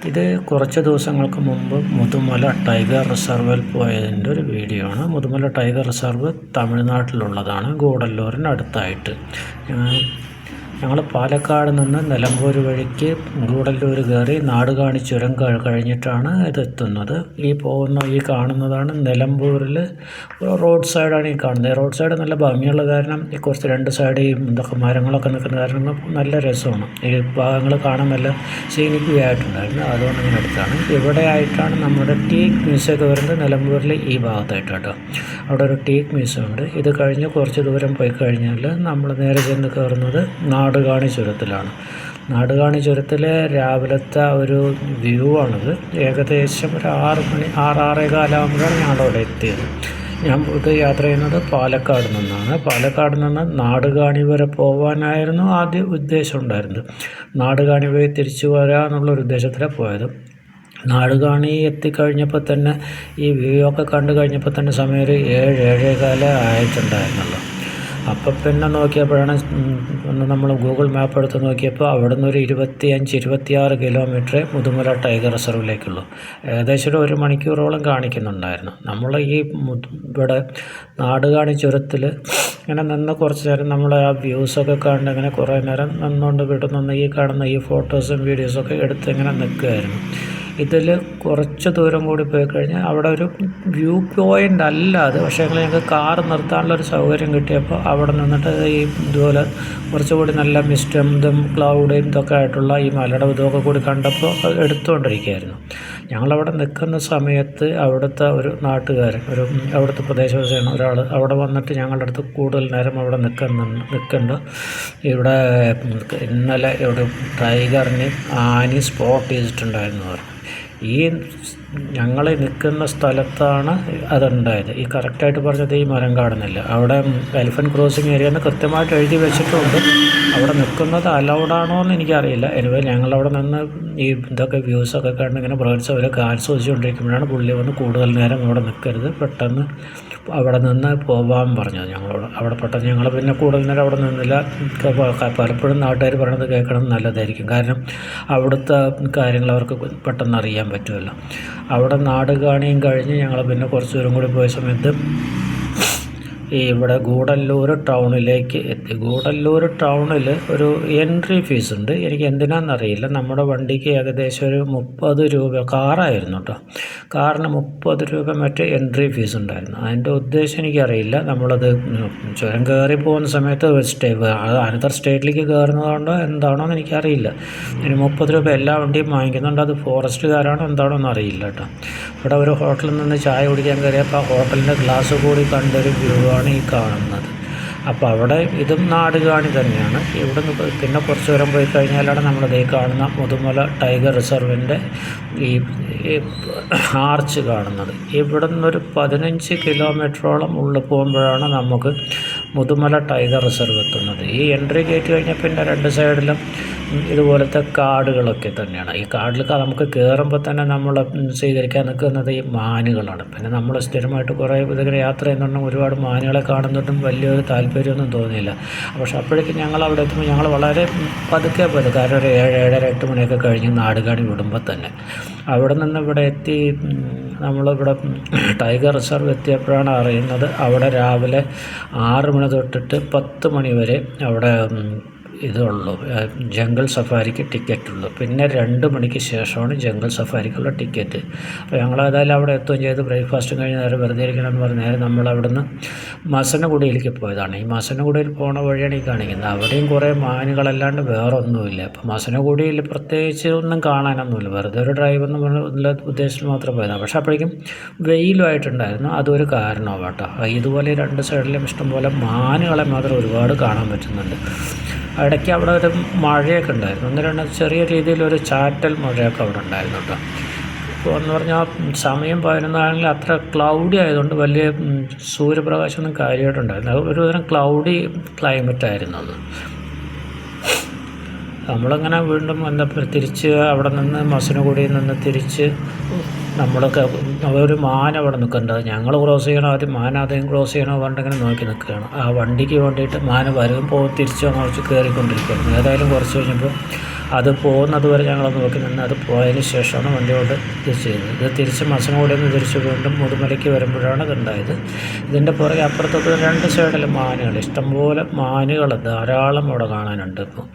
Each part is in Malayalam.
ഇത് കുറച്ച് ദിവസങ്ങൾക്ക് മുമ്പ് മുതുമല ടൈഗർ റിസർവിൽ പോയതിൻ്റെ ഒരു വീഡിയോ ആണ്. മുതുമല ടൈഗർ റിസർവ് തമിഴ്നാട്ടിലുള്ളതാണ്, ഗൂഡല്ലൂരിനടുത്തായിട്ട്. ഞങ്ങൾ പാലക്കാട് നിന്ന് നിലമ്പൂർ വഴിക്ക് ഗൂഡല്ലൂർ കയറി നാടുകാണി ചുരം കഴിഞ്ഞിട്ടാണ് ഇതെത്തുന്നത്. ഈ കാണുന്നതാണ് നിലമ്പൂരിൽ റോഡ് സൈഡാണ് ഈ കാണുന്നത്. റോഡ് സൈഡ് നല്ല ഭംഗിയുള്ള കാരണം ഈ കുറച്ച് രണ്ട് സൈഡ് ഇതൊക്കെ മരങ്ങളൊക്കെ നിൽക്കുന്ന കാരണം നല്ല രസമാണ്. ഈ ഭാഗങ്ങൾ കാണാൻ നല്ല സീനിക് വ്യൂ ആയിട്ടുണ്ടായിരുന്നു. അതുകൊണ്ട് ഇങ്ങനെ അടുത്താണ്. ഇവിടെ ആയിട്ടാണ് നമ്മുടെ ടീക്ക് മ്യൂസിയമൊക്കെ വരുന്നത്. നിലമ്പൂരിൽ ഈ ഭാഗത്തായിട്ട് കേട്ടോ. അവിടെ ഒരു ടീക്ക് മ്യൂസിയം ഉണ്ട്. ഇത് കഴിഞ്ഞ് കുറച്ച് ദൂരം പോയി കഴിഞ്ഞാൽ നമ്മൾ നേരെ ചെന്ന് കയറുന്നത് നാടുകാണി ചുരത്തിലാണ്. നാടുകാണി ചുരത്തിലെ രാവിലത്തെ ഒരു വ്യൂ ആണിത്. ഏകദേശം ഒരു 6 മണി 6-6:15 ആകുമ്പോഴാണ് ഞങ്ങളവിടെ എത്തിയത്. ഞാൻ ഇത് യാത്ര ചെയ്യുന്നത് പാലക്കാട് നിന്നാണ്. പാലക്കാട് നിന്ന് നാടുകാണി വരെ പോകാനായിരുന്നു ആദ്യം ഉദ്ദേശം ഉണ്ടായിരുന്നത്. നാടുകാണി വഴി തിരിച്ചു വരാമെന്നുള്ളൊരു ഉദ്ദേശത്തിലാണ് പോയത്. നാടുകാണി എത്തിക്കഴിഞ്ഞപ്പോൾ തന്നെ ഈ വ്യൂ ഒക്കെ കണ്ടു കഴിഞ്ഞപ്പോൾ തന്നെ സമയം ഒരു 7-7:15 ആയിട്ടുണ്ടായിരുന്നല്ലോ. അപ്പം പിന്നെ നോക്കിയപ്പോഴാണ് നമ്മൾ ഗൂഗിൾ മാപ്പ് എടുത്ത് നോക്കിയപ്പോൾ അവിടെ നിന്ന് ഒരു 25-26 കിലോമീറ്റർ മുതുമല ടൈഗർ റിസർവിലേക്കുള്ളൂ. ഏകദേശം ഒരു 1 മണിക്കൂറോളം കാണിക്കുന്നുണ്ടായിരുന്നു. നമ്മൾ ഇവിടെ നാടുകാണി ചുരത്തിൽ ഇങ്ങനെ നിന്ന് കുറച്ച് നേരം നമ്മൾ ആ വ്യൂസൊക്കെ കണ്ട് ഇങ്ങനെ കുറേ നേരം നിന്നുകൊണ്ട് വിടുന്ന ഈ കാണുന്ന ഈ ഫോട്ടോസും വീഡിയോസൊക്കെ എടുത്ത് ഇങ്ങനെ നിൽക്കുമായിരുന്നു. ഇതിൽ കുറച്ച് ദൂരം കൂടി പോയി കഴിഞ്ഞാൽ അവിടെ ഒരു വ്യൂ പോയിൻ്റ് അല്ല അത്, പക്ഷേ ഞങ്ങൾക്ക് കാർ നിർത്താനുള്ളൊരു സൗകര്യം കിട്ടിയപ്പോൾ അവിടെ നിന്നിട്ട് ഈ ഇതുപോലെ കുറച്ചുകൂടി നല്ല മിസ്റ്റും ഇതും ക്ലൗഡും ഇതൊക്കെ ആയിട്ടുള്ള ഈ മലയുടെ ഇതൊക്കെ കൂടി കണ്ടപ്പോൾ എടുത്തുകൊണ്ടിരിക്കുകയായിരുന്നു. ഞങ്ങളവിടെ നിൽക്കുന്ന സമയത്ത് അവിടുത്തെ ഒരു നാട്ടുകാരൻ, അവിടുത്തെ പ്രദേശവാസിയാണ് ഒരാൾ, അവിടെ വന്നിട്ട് ഞങ്ങളുടെ അടുത്ത് കൂടുതൽ നേരം അവിടെ നിൽക്കണ്ട, ഇവിടെ ഇന്നലെ ഇവിടെ ടൈഗറിന് ആനി സ്പോട്ട് ചെയ്തിട്ടുണ്ടായിരുന്നു പറഞ്ഞു. ഈ ഞങ്ങൾ നിൽക്കുന്ന സ്ഥലത്താണ് അതുണ്ടായത്. ഈ കറക്റ്റായിട്ട് പറഞ്ഞത് ഈ മരം കാണുന്നില്ല. അവിടെ എലിഫൻറ്റ് ക്രോസിങ് ഏരിയ എന്ന് കൃത്യമായിട്ട് എഴുതി വെച്ചിട്ടുണ്ട്. അവിടെ നിൽക്കുന്നത് അലൗഡാണോ എന്ന് എനിക്കറിയില്ല. എനിവേ ഞങ്ങളവിടെ നിന്ന് ഈ ഇതൊക്കെ വ്യൂസൊക്കെ കണ്ട് ഇങ്ങനെ ബേർഡ്സ് അവരൊക്കെ ആസ്വദിച്ചുകൊണ്ടിരിക്കുമ്പോഴാണ് പുള്ളി വന്ന് കൂടുതൽ നേരം അവിടെ നിൽക്കരുത്, പെട്ടെന്ന് അവിടെ നിന്ന് പോകാൻ പറഞ്ഞത് ഞങ്ങളോട്. അവിടെ പെട്ടെന്ന് ഞങ്ങൾ പിന്നെ കൂടുതൽ നേരം അവിടെ നിന്നില്ല. പലപ്പോഴും നാട്ടുകാർ പറയണത് കേൾക്കണം നല്ലതായിരിക്കും, കാരണം അവിടുത്തെ കാര്യങ്ങൾ അവർക്ക് പെട്ടെന്ന് അറിയാൻ പറ്റുമല്ലോ. അവിടെ നാടുകാണിയും കഴിഞ്ഞ് ഞങ്ങൾ പിന്നെ കുറച്ച് ദൂരം കൂടി പോയ സമയത്ത് ഇവിടെ ഗൂഡല്ലൂർ ടൗണിലേക്ക് എത്തി. ഗൂഡല്ലൂർ ടൗണിൽ ഒരു എൻട്രി ഫീസ് ഉണ്ട്. എനിക്ക് എന്തിനാണെന്നറിയില്ല. നമ്മുടെ വണ്ടിക്ക് ഏകദേശം ഒരു 30 രൂപ, കാറായിരുന്നു കേട്ടോ, കാറിന് 30 രൂപ മറ്റേ എൻട്രി ഫീസ് ഉണ്ടായിരുന്നു. അതിൻ്റെ ഉദ്ദേശം എനിക്കറിയില്ല. നമ്മളത് ചുരം കയറി പോകുന്ന സമയത്ത് അനദർ സ്റ്റേറ്റിലേക്ക് കയറുന്നതുകൊണ്ടോ എന്താണോ എന്ന് എനിക്കറിയില്ല. ഇനി 30 രൂപ എല്ലാ വണ്ടിയും വാങ്ങിക്കുന്നുണ്ട്. അത് ഫോറസ്റ്റുകാരാണോ എന്താണോ എന്ന് അറിയില്ല കേട്ടോ. ഇവിടെ ഒരു ഹോട്ടലിൽ നിന്ന് ചായ കുടിക്കാൻ കയറിയപ്പോൾ ആ ഹോട്ടലിൻ്റെ ഗ്ലാസ് കൂടി കണ്ടൊരു വ്യൂ ആണ് ഈ കാണുന്നത്. അപ്പോൾ അവിടെ ഇതും നാടുകാണി തന്നെയാണ്. ഇവിടെ നിന്ന് പിന്നെ കുറച്ച് ദൂരം പോയി കഴിഞ്ഞാലാണ് നമ്മളിത് ഈ കാണുന്ന മുതുമല ടൈഗർ റിസർവിൻ്റെ ഈ ആർച്ച് കാണുന്നത്. ഇവിടെ നിന്നൊരു 15 കിലോമീറ്ററോളം ഉള്ളിൽ പോകുമ്പോഴാണ് നമുക്ക് മുതുമല ടൈഗർ റിസർവ് എത്തുന്നത്. ഈ എൻട്രി ഗേറ്റ് കഴിഞ്ഞാൽ പിന്നെ 2 സൈഡിലും ഇതുപോലത്തെ കാടുകളൊക്കെ തന്നെയാണ്. ഈ കാട്ടിലൊക്കെ നമുക്ക് കയറുമ്പോൾ തന്നെ നമ്മൾ സ്വീകരിക്കാൻ നിൽക്കുന്നത് ഈ മാനുകളാണ്. പിന്നെ നമ്മൾ സ്ഥിരമായിട്ട് കുറേ ഇതിങ്ങനെ യാത്ര ചെയ്യുന്നുണ്ടെങ്കിൽ ഒരുപാട് മാനുകളെ കാണുന്നതും വലിയൊരു താല്പര്യമൊന്നും തോന്നിയില്ല. പക്ഷെ അപ്പോഴേക്കും ഞങ്ങൾ അവിടെ എത്തുമ്പോൾ ഞങ്ങൾ വളരെ പതുക്കെ പോയത്, കാരണം ഒരു 7-7:30 മണിയൊക്കെ കഴിഞ്ഞ് നാടുകാണി വിടുമ്പോൾ തന്നെ. അവിടെ നിന്ന് ഇവിടെ എത്തി നമ്മളിവിടെ ടൈഗർ റിസർവ് എത്തിയപ്പോഴാണ് അറിയുന്നത് അവിടെ രാവിലെ 6 മണി തൊട്ടിട്ട് 10 മണി വരെ അവിടെ ഇതുള്ളൂ, ജംഗിൾ സഫാരിക്ക് ടിക്കറ്റുള്ളൂ. പിന്നെ 2 മണിക്ക് ശേഷമാണ് ജംഗിൾ സഫാരിക്കുള്ള ടിക്കറ്റ്. അപ്പോൾ ഞങ്ങൾ ഏതായാലും അവിടെ എത്തുകയും ചെയ്ത് ബ്രേക്ക്ഫാസ്റ്റും കഴിഞ്ഞ് നേരെ വെറുതെ ഇരിക്കണമെന്ന് പറഞ്ഞ് നേരെ നമ്മളവിടെ നിന്ന് മസനഗുഡിയിലേക്ക് പോയതാണ്. ഈ മസനഗുഡിയിൽ പോണ വഴിയാണ് ഈ കാണിക്കുന്നത്. അവിടെയും കുറേ മാനുകളല്ലാണ്ട് വേറെ ഒന്നുമില്ല. അപ്പോൾ മസനഗുഡിയിൽ പ്രത്യേകിച്ച് ഒന്നും കാണാനൊന്നുമില്ല, വെറുതെ ഒരു ഡ്രൈവ് എന്നുള്ള ഉദ്ദേശത്തിൽ മാത്രം പോയതാണ്. പക്ഷേ അപ്പോഴേക്കും വെയിലുമായിട്ടുണ്ടായിരുന്നു, അതൊരു കാരണമാണ് കേട്ടോ. ഇതുപോലെ 2 സൈഡിലും ഇഷ്ടംപോലെ മാനുകളെ മാത്രം ഒരുപാട് കാണാൻ പറ്റുന്നുണ്ട്. ഇടയ്ക്ക് അവിടെ ഒരു മഴയൊക്കെ ഉണ്ടായിരുന്നു, 1-2 ചെറിയ രീതിയിലൊരു ചാറ്റൽ മഴയൊക്കെ അവിടെ ഉണ്ടായിരുന്നു കേട്ടോ. ഇപ്പോൾ എന്ന് പറഞ്ഞാൽ സമയം 11 ആണെങ്കിൽ അത്ര ക്ലൗഡി ആയതുകൊണ്ട് വലിയ സൂര്യപ്രകാശമൊന്നും കാര്യമായിട്ടുണ്ടായിരുന്നു. അത് ഒരുതരം ക്ലൗഡി ക്ലൈമറ്റ് ആയിരുന്നു അത്. നമ്മളങ്ങനെ വീണ്ടും തിരിച്ച് അവിടെ നിന്ന് മസനഗുഡിയിൽ നിന്ന് തിരിച്ച് നമ്മളൊക്കെ ഒരു മാന അവിടെ നിൽക്കേണ്ടത്, ഞങ്ങൾ ക്രോസ് ചെയ്യണോ ആദ്യം മാന ആദ്യം ക്രോസ് ചെയ്യണോ പറഞ്ഞിങ്ങനെ നോക്കി നിൽക്കുകയാണ്. ആ വണ്ടിക്ക് വേണ്ടിയിട്ട് മാന വരും പോകും തിരിച്ചോ മറിച്ച് കയറിക്കൊണ്ടിരിക്കുകയാണ്. ഏതായാലും കുറച്ച് കഴിഞ്ഞപ്പോൾ അത് പോകുന്നത് വരെ ഞങ്ങൾ നോക്കി നിന്ന് അത് പോയതിന് ശേഷമാണ് വണ്ടിയോട് ഇത് ചെയ്തത്. ഇത് തിരിച്ച് മസനഗുഡിയിൽ നിന്ന് തിരിച്ച് വീണ്ടും മുതുമലയ്ക്ക് വരുമ്പോഴാണ് ഇതുണ്ടായത്. ഇതിൻ്റെ പുറകെ അപ്പുറത്തൊക്കെ 2 സൈഡിലും മാനുകൾ, ഇഷ്ടംപോലെ മാനുകൾ ധാരാളം അവിടെ കാണാനുണ്ട്. ഇപ്പോൾ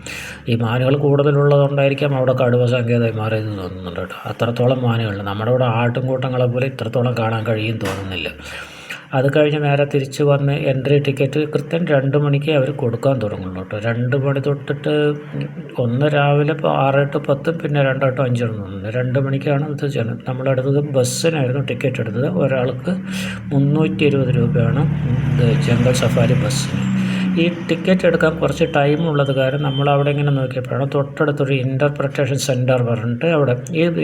ഈ മാനുകൾ കൂടുതലുള്ളതുകൊണ്ടായിരിക്കാം അവിടെ കടുവ സങ്കേതമായി മാറിയത് തോന്നുന്നുണ്ട് കേട്ടോ. അത്രത്തോളം മാനുകളുണ്ട്. നമ്മുടെ ഇവിടെ ആട്ടുംകൂട്ടങ്ങളെ പോലെ ഇത്രത്തോളം കാണാൻ കഴിയും തോന്നുന്നില്ല. അത് കഴിഞ്ഞ് നേരെ തിരിച്ച് വന്ന് എൻട്രി ടിക്കറ്റ് കൃത്യം 2 മണിക്ക് അവർ കൊടുക്കാൻ തുടങ്ങുള്ളൂ കേട്ടോ. 2 മണി തൊട്ടിട്ട് ഒന്ന് രാവിലെ 6 to 10, പിന്നെ 2 to 5 തോന്നുന്നു. 2 മണിക്കാണ് ഇത് ചെയ്യുന്നത്. നമ്മളെടുത്തത് ബസ്സിനായിരുന്നു ടിക്കറ്റ് എടുത്തത്. ഒരാൾക്ക് 320 രൂപയാണ് ഇത് ജംഗൽ സഫാരി ബസ്സിന്. ഈ ടിക്കറ്റ് എടുക്കാൻ കുറച്ച് ടൈം ഉള്ളത് കാരണം നമ്മൾ അവിടെ ഇങ്ങനെ നോക്കിയപ്പോഴാണ് തൊട്ടടുത്തൊരു ഇൻ്റർപ്രിറ്റേഷൻ സെൻറ്റർ പറഞ്ഞിട്ട് അവിടെ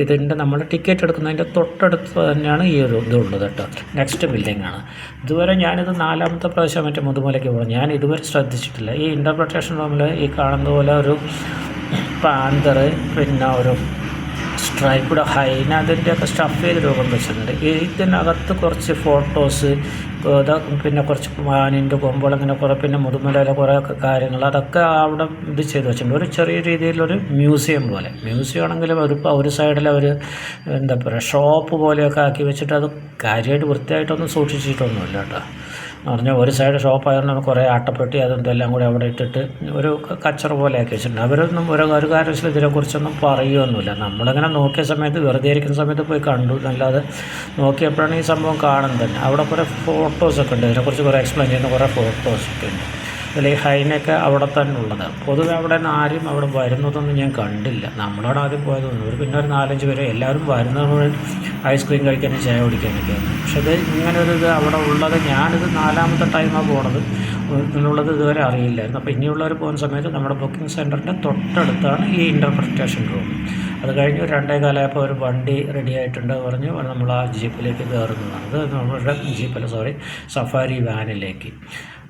ഇതിൻ്റെ നമ്മൾ ടിക്കറ്റ് എടുക്കുന്നതിൻ്റെ തൊട്ടടുത്ത് തന്നെയാണ് ഈ ഒരു ഇതുള്ളത് കേട്ടോ. നെക്സ്റ്റ് ബിൽഡിങ്ങാണ്. ഇതുവരെ ഞാനിത് 4ാമത്തെ പ്രാവശ്യം മറ്റേ മുതുമലയ്ക്ക് പോകും. ഞാൻ ഇതുവരെ ശ്രദ്ധിച്ചിട്ടില്ല. ഈ ഇൻ്റർപ്രിറ്റേഷൻ റൂമിൽ ഈ കാണുന്ന പോലെ ഒരു പാന്തർ, പിന്നെ ഒരു സ്ട്രൈപ്പ്ഡ് ഹൈന, അതിൻ്റെയൊക്കെ സ്റ്റഫ് ചെയ്ത് രൂപം വെച്ചിട്ടുണ്ട്. ഇതിനകത്ത് കുറച്ച് ഫോട്ടോസ്, പിന്നെ കുറച്ച് മാനിൻ്റെ കൊമ്പുകൾ, അങ്ങനെ കുറേ, പിന്നെ മുതുമലയിലെ കുറേ കാര്യങ്ങൾ, അതൊക്കെ അവിടെ ഇത് ചെയ്ത് വെച്ചിട്ടുണ്ട്. ഒരു ചെറിയ രീതിയിലൊരു മ്യൂസിയം പോലെ. മ്യൂസിയം ആണെങ്കിലും ഒരു സൈഡിൽ അവർ എന്താ പറയുക ഷോപ്പ് പോലെയൊക്കെ ആക്കി വെച്ചിട്ട് അത് കാര്യമായിട്ട് വൃത്തിയായിട്ടൊന്നും സൂക്ഷിച്ചിട്ടൊന്നുമില്ല കേട്ടോ. എന്ന് പറഞ്ഞാൽ ഒരു സൈഡ് ഷോപ്പായതുകൊണ്ട് കുറേ ആട്ടപ്പെട്ടി അതെല്ലാം കൂടി അവിടെ ഇട്ടിട്ട് ഒരു കച്ചറ പോലെ ആക്കി വെച്ചിട്ടുണ്ട്. അവരൊന്നും ഒരു കാര്യത്തിൽ ഇതിനെക്കുറിച്ചൊന്നും പറയുകയൊന്നുമില്ല. നമ്മളിങ്ങനെ നോക്കിയ സമയത്ത്, വെറുതെ ഇരിക്കുന്ന സമയത്ത് പോയി കണ്ടു എന്നല്ലാതെ നോക്കിയപ്പോഴാണ് ഈ സംഭവം കാണുന്നത് തന്നെ. അവിടെ കുറേ ഫോട്ടോസൊക്കെ ഉണ്ട്. ഇതിനെക്കുറിച്ച് കുറേ എക്സ്പ്ലെയിൻ ചെയ്യുന്ന കുറേ ഫോട്ടോസൊക്കെ ഉണ്ട്. അതിൽ ഈ ഹൈനൊക്കെ അവിടെ തന്നെ ഉള്ളതാണ്. പൊതുവെ അവിടെ നിന്ന് ആരും അവിടെ വരുന്നതൊന്നും ഞാൻ കണ്ടില്ല. നമ്മളവിടെ ആദ്യം പോയതൊന്നും പിന്നെ ഒരു 4-5 പേര് എല്ലാവരും വരുന്നത് ഐസ്ക്രീം കഴിക്കാനും ചായ കുടിക്കാനൊക്കെയാണ്. പക്ഷെ ഇത് ഇങ്ങനെ ഒരു ഇത് അവിടെ ഉള്ളത്, ഞാനിത് 4ാമത്തെ ടൈമാണ് പോണത്. എന്നുള്ളത് ഇതുവരെ അറിയില്ലായിരുന്നു. അപ്പോൾ ഇനിയുള്ളവർ പോകുന്ന സമയത്ത് നമ്മുടെ ബുക്കിംഗ് സെൻറ്ററിൻ്റെ തൊട്ടടുത്താണ് ഈ ഇൻ്റർപ്രിറ്റേഷൻ റൂം. അത് കഴിഞ്ഞ് 2:15 ഒരു വണ്ടി റെഡി ആയിട്ടുണ്ട് പറഞ്ഞു നമ്മൾ ആ ജീപ്പിലേക്ക് കയറുന്നതാണ്. അത് നമ്മളുടെ ജീപ്പല്ല, സഫാരി വാനിലേക്ക്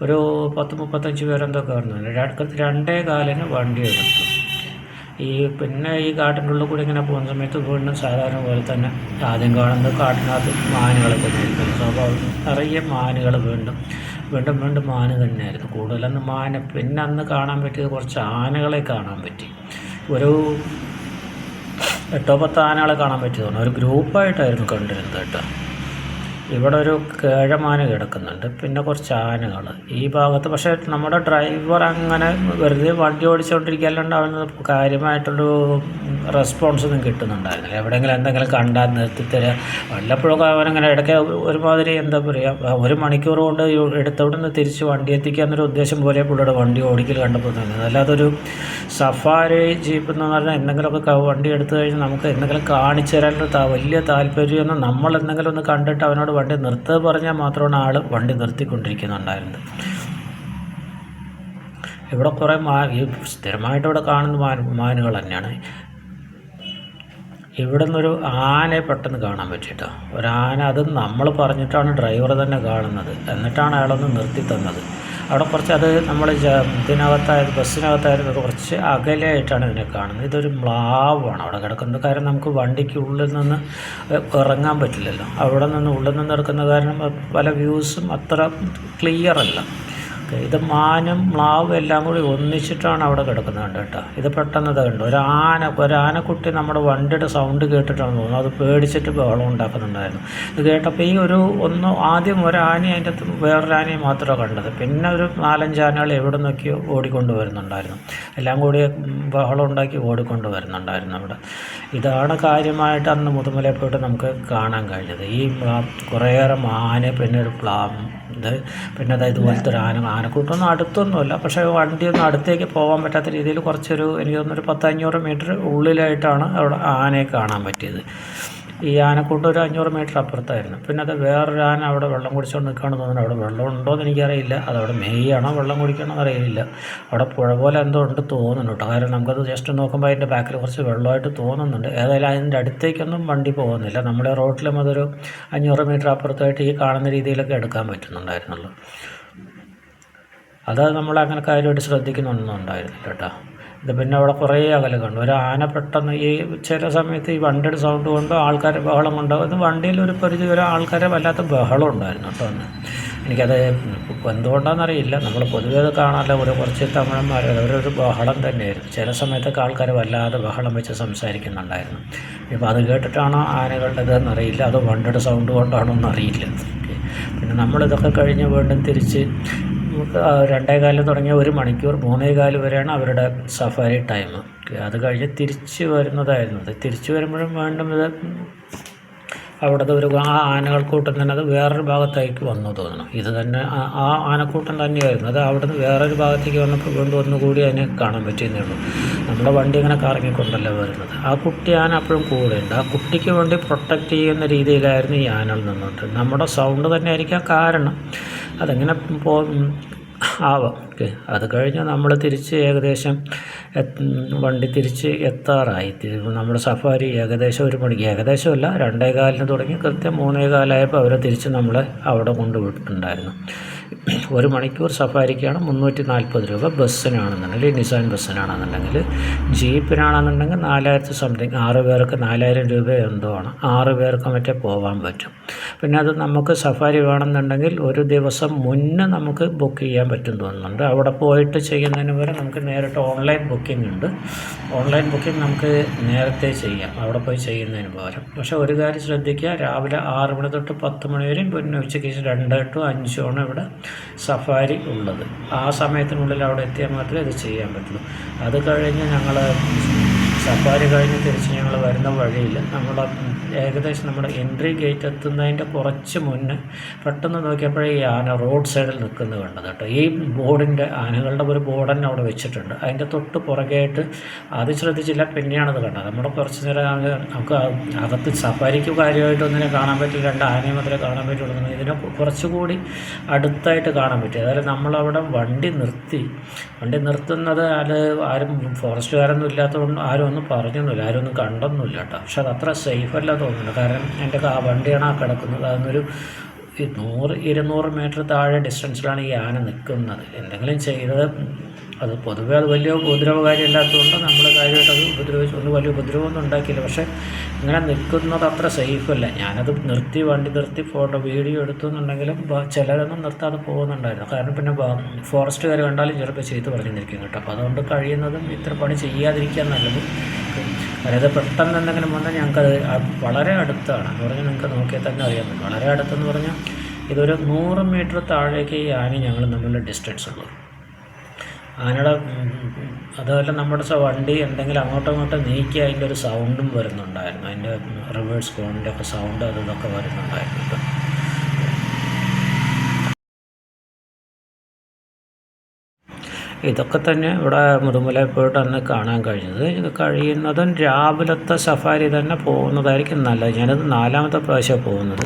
ഒരു 10-35 പേരെന്തോ കയറുന്നുണ്ട്. 2:15 വണ്ടി എടുത്തു. പിന്നെ ഈ കാട്ടിൻ്റെ ഉള്ളിൽ കൂടി ഇങ്ങനെ പോകുന്ന സമയത്ത് വീണ്ടും സാധാരണ പോലെ തന്നെ ആദ്യം കാണുന്നത് കാട്ടിനകത്ത് മാനുകളൊക്കെ നിൽക്കുന്നു. സ്വാഭാവികം നിറയെ മാനുകൾ വീണ്ടും മാന് തന്നെയായിരുന്നു കൂടുതലന്ന് മാന. പിന്നെ അന്ന് കാണാൻ പറ്റിയത് കുറച്ച് ആനകളെ കാണാൻ പറ്റി. ഒരു 8-10 ആനകളെ കാണാൻ പറ്റിയതാണ്. ഒരു ഗ്രൂപ്പായിട്ടായിരുന്നു കണ്ടിരുന്നത് കേട്ടോ. ഇവിടെ ഒരു കേഴമാന കിടക്കുന്നുണ്ട്, പിന്നെ കുറച്ച് ആനകൾ ഈ ഭാഗത്ത്. പക്ഷേ നമ്മുടെ ഡ്രൈവർ അങ്ങനെ വെറുതെ വണ്ടി ഓടിച്ചുകൊണ്ടിരിക്കുകയല്ലാണ്ട് അവന് കാര്യമായിട്ടൊരു റെസ്പോൺസ് ഒന്നും കിട്ടുന്നുണ്ടായിരുന്നില്ല. എവിടെയെങ്കിലും എന്തെങ്കിലും കണ്ടാൽ നിർത്തിത്തരിക. വല്ലപ്പോഴൊക്കെ അവനങ്ങനെ ഇടയ്ക്ക് ഒരുമാതിരി എന്താ പറയുക, 1 മണിക്കൂർ കൊണ്ട് എടുത്തവിടെ നിന്ന് തിരിച്ച് വണ്ടി എത്തിക്കുക എന്നൊരു ഉദ്ദേശം പോലെ പുള്ളിയുടെ വണ്ടി ഓടിക്കൽ കണ്ടപ്പോൾ തന്നെ. അല്ലാതൊരു സഫാരി ജീപ്പ് എന്ന് പറഞ്ഞാൽ എന്തെങ്കിലുമൊക്കെ വണ്ടി എടുത്തു കഴിഞ്ഞാൽ നമുക്ക് എന്തെങ്കിലും കാണിച്ചു തരാനുള്ള വലിയ താല്പര്യമൊന്നും, നമ്മൾ എന്തെങ്കിലും ഒന്ന് കണ്ടിട്ട് അവനോട് വണ്ടി നിർത്തുക പറഞ്ഞാൽ മാത്രമാണ് ആൾ വണ്ടി നിർത്തിക്കൊണ്ടിരിക്കുന്നുണ്ടായിരുന്നത്. ഇവിടെ കുറേ ഈ സ്ഥിരമായിട്ട് ഇവിടെ കാണുന്ന മാനുകൾ തന്നെയാണ്. ഇവിടെ നിന്നൊരു ആനയെ പെട്ടെന്ന് കാണാൻ പറ്റിയിട്ടോ. ഒരാന, അത് നമ്മൾ പറഞ്ഞിട്ടാണ് ഡ്രൈവർ തന്നെ കാണുന്നത്. എന്നിട്ടാണ് അയാളൊന്ന് നിർത്തി തന്നത്. അവിടെ കുറച്ച്, അത് നമ്മൾ ബസ്സിനകത്തായിരുന്നു കുറച്ച് അകലെയായിട്ടാണ് ഇതിനെ കാണുന്നത്. ഇതൊരു മ്ലാവാണ് അവിടെ കിടക്കുന്നത്. കാരണം നമുക്ക് വണ്ടിക്ക് ഉള്ളിൽ നിന്ന് ഇറങ്ങാൻ പറ്റില്ലല്ലോ. അവിടെ നിന്ന് ഉള്ളിൽ നിന്ന് എടുക്കുന്ന കാരണം പല വ്യൂസും അത്ര ക്ലിയർ അല്ല. ഇത് മാനും മ്ലാവും എല്ലാം കൂടി ഒന്നിച്ചിട്ടാണ് അവിടെ കിടക്കുന്നത് കേട്ടോ. ഇത് പെട്ടെന്ന് കണ്ടു ഒരാനക്കുട്ടി നമ്മുടെ വണ്ടിയുടെ സൗണ്ട് കേട്ടിട്ടാണ് തോന്നുന്നത്. അത് പേടിച്ചിട്ട് ബഹളം ഉണ്ടാക്കുന്നുണ്ടായിരുന്നു. ഇത് കേട്ടപ്പോൾ ആദ്യം ഒരാനയും അതിൻ്റെ വേറൊരാനയും മാത്രമേ കണ്ടത്. പിന്നെ ഒരു 4-5 ആനകൾ എവിടെ നിന്നൊക്കെയോ ഓടിക്കൊണ്ട് വരുന്നുണ്ടായിരുന്നു. എല്ലാം കൂടി ബഹളം ഉണ്ടാക്കി ഓടിക്കൊണ്ട് വരുന്നുണ്ടായിരുന്നു അവിടെ. ഇതാണ് കാര്യമായിട്ട് അന്ന് മുതുമലയിൽ പോയിട്ട് നമുക്ക് കാണാൻ കഴിഞ്ഞത്. ഈ കുറേയേറെ ആന, പിന്നെ ഒരു പിന്നെ അതായത് ഇതുപോലത്തെ ഒരു ആനക്കൂട്ടൊന്നും അടുത്തൊന്നുമല്ല. പക്ഷേ വണ്ടിയൊന്നും അടുത്തേക്ക് പോകാൻ പറ്റാത്ത രീതിയിൽ കുറച്ചൊരു, എനിക്ക് തോന്നുന്നു, ഒരു 10-500 മീറ്റർ ഉള്ളിലായിട്ടാണ് അവിടെ ആനയെ കാണാൻ പറ്റിയത്. ഈ ആനക്കൂട്ടം ഒരു 500 മീറ്റർ അപ്പുറത്തായിരുന്നു. പിന്നെ അത് വേറൊരു ആന അവിടെ വെള്ളം കുടിച്ചുകൊണ്ട് നിൽക്കുകയാണെന്ന് തോന്നുന്നു. അവിടെ വെള്ളം ഉണ്ടോ എന്ന് എനിക്കറിയില്ല. അതവിടെ മെയ്യാണോ വെള്ളം കുടിക്കണോ അറിയില്ല. അവിടെ പുഴ പോലെ എന്തോ ഉണ്ട് തോന്നുന്നു കേട്ടോ. കാരണം നമുക്കത് ജസ്റ്റ് നോക്കുമ്പോൾ അതിൻ്റെ ബാക്കിൽ കുറച്ച് വെള്ളമായിട്ട് തോന്നുന്നുണ്ട്. ഏതായാലും അതിൻ്റെ അടുത്തേക്കൊന്നും വണ്ടി പോകുന്നില്ല. നമ്മുടെ റോഡിലും അതൊരു 500 മീറ്റർ അപ്പുറത്തായിട്ട് ഈ കാണുന്ന രീതിയിലൊക്കെ എടുക്കാൻ പറ്റുന്നുണ്ടായിരുന്നുള്ളൂ. അത് നമ്മളങ്ങനെ കാര്യമായിട്ട് ശ്രദ്ധിക്കുന്നൊന്നും ഉണ്ടായിരുന്നില്ല കേട്ടോ. ഇത് പിന്നെ അവിടെ കുറേ അകലെ കണ്ടു. ഒരു ആന പെട്ടെന്ന് ഈ ചില സമയത്ത് ഈ വണ്ടിയുടെ സൗണ്ട് കൊണ്ട് ആൾക്കാരെ ബഹളം കൊണ്ടാകും. അത് വണ്ടിയിൽ ഒരു പരിധി വരെ ആൾക്കാരെ വല്ലാത്ത ബഹളം ഉണ്ടായിരുന്നു കേട്ടോ. എനിക്കത് എന്തുകൊണ്ടാണെന്നറിയില്ല. നമ്മൾ പൊതുവേ അത് കാണാമല്ലോ, കുറച്ച് തമിഴന്മാർ അവരൊരു ബഹളം തന്നെയായിരുന്നു. ചില സമയത്തൊക്കെ ആൾക്കാർ വല്ലാതെ ബഹളം വെച്ച് സംസാരിക്കുന്നുണ്ടായിരുന്നു. ഇപ്പോൾ അത് കേട്ടിട്ടാണോ ആനകളുടെ ഇതെന്നറിയില്ല, അതോ വണ്ടിയുടെ സൗണ്ട് കൊണ്ടാണോ എന്നറിയില്ല. പിന്നെ നമ്മളിതൊക്കെ കഴിഞ്ഞ് വീണ്ടും തിരിച്ച് നമുക്ക് 2:15 തുടങ്ങിയ 1 മണിക്കൂർ 3:15 വരെയാണ് അവരുടെ സഫാരി ടൈം. അത് കഴിഞ്ഞ് തിരിച്ച് വരുന്നതായിരുന്നു. അത് തിരിച്ച് വരുമ്പോഴും വീണ്ടും ഇത് അവിടുത്തെ ആ ആനകൾക്കൂട്ടം തന്നെ അത് വേറൊരു ഭാഗത്തേക്ക് വന്നു തോന്നണം. ഇത് തന്നെ ആ ആനക്കൂട്ടം തന്നെയായിരുന്നു. അത് അവിടുന്ന് വേറൊരു ഭാഗത്തേക്ക് വന്നപ്പോൾ വീണ്ടും ഒന്നുകൂടി അതിനെ കാണാൻ പറ്റിയെന്നേ ഉള്ളൂ. നമ്മുടെ വണ്ടി ഇങ്ങനെ കറങ്ങിക്കൊണ്ടല്ല വരുന്നത്. ആ കുട്ടി ആന അപ്പോഴും കൂടെയുണ്ട്. ആ കുട്ടിക്ക് വേണ്ടി പ്രൊട്ടക്റ്റ് ചെയ്യുന്ന രീതിയിലായിരുന്നു ഈ ആനകൾ നിന്നുകൊണ്ട്. നമ്മുടെ സൗണ്ട് തന്നെ ആയിരിക്കാം കാരണം. അതെങ്ങനെ ആവാം. ഓക്കെ, അത് കഴിഞ്ഞ് നമ്മൾ തിരിച്ച് ഏകദേശം വണ്ടി തിരിച്ച് എത്താറായി. നമ്മുടെ സഫാരി ഏകദേശം 1 മണിക്ക്, ഏകദേശമല്ല 2:15 തുടങ്ങി കൃത്യം 3:15 അവർ തിരിച്ച് നമ്മളെ അവിടെ കൊണ്ടുപോയിട്ടുണ്ടായിരുന്നു. 1 മണിക്കൂർ സഫാരിക്കാണ് 340 രൂപ. ബസ്സിനാണെന്നുണ്ടെങ്കിൽ നിസാൻ ബസ്സിനാണെന്നുണ്ടെങ്കിൽ, ജീപ്പിനാണെന്നുണ്ടെങ്കിൽ 4000 സംതിങ്, 6 പേർക്ക് 4000 രൂപ എന്തോ ആണ്. 6 പേർക്ക് മറ്റേ പോകാൻ പറ്റും. പിന്നെ അത് നമുക്ക് സഫാരി വേണമെന്നുണ്ടെങ്കിൽ ഒരു ദിവസം മുന്നേ നമുക്ക് ബുക്ക് ചെയ്യാൻ പറ്റും തോന്നുന്നുണ്ട്. അവിടെ പോയിട്ട് ചെയ്യുന്നതിന് പകരം നമുക്ക് നേരിട്ട് ഓൺലൈൻ ബുക്കിംഗ് ഉണ്ട്. ഓൺലൈൻ ബുക്കിംഗ് നമുക്ക് നേരത്തെ ചെയ്യാം അവിടെ പോയി ചെയ്യുന്നതിന് പകരം. പക്ഷേ ഒരു കാര്യം ശ്രദ്ധിക്കുക, രാവിലെ 6 മണി തൊട്ട് 10 മണി വരെയും പിന്നെ ഉച്ചയ്ക്ക് 2 to 5 ആണ് ഇവിടെ സഫാരി ഉള്ളത്. ആ സമയത്തിനുള്ളിൽ അവിടെ എത്തിയാൽ മാത്രമേ ഇത് ചെയ്യാൻ പറ്റുള്ളൂ. അത് കഴിഞ്ഞ് ഞങ്ങൾ സഫാരി കഴിഞ്ഞ് തിരിച്ച് ഞങ്ങൾ വരുന്ന വഴിയിൽ ഏകദേശം നമ്മുടെ എൻട്രി ഗേറ്റ് എത്തുന്നതിൻ്റെ കുറച്ച് മുന്നേ പെട്ടെന്ന് നോക്കിയപ്പോഴേ ഈ ആന റോഡ് സൈഡിൽ നിൽക്കുന്നത് കണ്ടത് കേട്ടോ. ഈ ബോർഡിൻ്റെ ആനകളുടെ ഒരു ബോർഡ് തന്നെ അവിടെ വെച്ചിട്ടുണ്ട്. അതിൻ്റെ തൊട്ട് പുറകെയായിട്ട് അത് ശ്രദ്ധിച്ചില്ല, പിന്നെയാണത് കണ്ടത്. നമ്മുടെ കുറച്ച് നേരം നമുക്ക് അകത്ത് സഫാരിക്ക് കാര്യമായിട്ടൊന്നിനെ കാണാൻ പറ്റില്ല, 2 ആനയെ മാത്രമേ കാണാൻ പറ്റുള്ളൂ. ഇതിനെ കുറച്ചുകൂടി അടുത്തായിട്ട് കാണാൻ പറ്റി. അതായത് നമ്മളവിടെ വണ്ടി നിർത്തുന്നത് അത് ആരും ഫോറസ്റ്റുകാരൊന്നും ഇല്ലാത്തതുകൊണ്ട് ആരും ഒന്നും പറഞ്ഞൊന്നുമില്ല, ആരും ഒന്നും കണ്ടൊന്നുമില്ല കേട്ടോ. പക്ഷെ അത് അത്ര സേഫല്ല തോന്നുന്നു. കാരണം എൻ്റെ വണ്ടിയാണ് ആ കിടക്കുന്നത്. അതിനൊരു 100-200 മീറ്റർ താഴെ ഡിസ്റ്റൻസിലാണ് ഈ ആന നിൽക്കുന്നത്. എന്തെങ്കിലും ചെയ്തത് അത് പൊതുവേ അത് വലിയ ഉപദ്രവകാരിയല്ലാത്തതുകൊണ്ട് നമ്മൾ കാര്യമായിട്ട് അത് വലിയ ഉപദ്രവമൊന്നും ഉണ്ടാക്കിയില്ല. പക്ഷേ ഇങ്ങനെ നിൽക്കുന്നത് അത്ര സേഫല്ല. ഞാനത് വണ്ടി നിർത്തി വീഡിയോ എടുത്തു എന്നുണ്ടെങ്കിലും ചിലരൊന്നും നിർത്താതെ പോകുന്നുണ്ടായിരുന്നു. കാരണം പിന്നെ ഫോറസ്റ്റുകാർ കണ്ടാലും ചിലപ്പോൾ ചെയ്ത് പറഞ്ഞിരിക്കും കേട്ടോ. അപ്പോൾ അതുകൊണ്ട് കഴിയുന്നതും ഇത്ര പണി ചെയ്യാതിരിക്കാൻ നല്ലത്. അതായത് പെട്ടെന്ന് എന്തെങ്കിലും വന്നാൽ ഞങ്ങൾക്കത് വളരെ അടുത്താണ് എന്ന് പറഞ്ഞാൽ നിങ്ങൾക്ക് നോക്കിയാൽ തന്നെ അറിയാൻ പറ്റും. വളരെ അടുത്തെന്ന് പറഞ്ഞാൽ ഇതൊരു 100 മീറ്റർ താഴേക്ക് ഈ ആന ഞങ്ങൾ തമ്മിലുള്ള ഡിസ്റ്റൻസ് ഉള്ളൂ. ആനയുടെ അതുപോലെ നമ്മുടെ വണ്ടി എന്തെങ്കിലും അങ്ങോട്ടും നീക്കി അതിൻ്റെ ഒരു സൗണ്ടും വരുന്നുണ്ടായിരുന്നു. അതിൻ്റെ റിവേഴ്സ് കോണിൻ്റെ ഒക്കെ സൗണ്ട് അതൊക്കെ വരുന്നുണ്ടായിരുന്നു കേട്ടോ. ഇതൊക്കെ തന്നെ ഇവിടെ മുതുമലയിൽ പോയിട്ട് അന്ന് കാണാൻ കഴിഞ്ഞത്. ഇത് കഴിയുന്നതും രാവിലത്തെ സഫാരി തന്നെ പോകുന്നതായിരിക്കും നല്ലത്. ഞാനത് 4ാമത്തെ പ്രാവശ്യമാണ് പോകുന്നത്.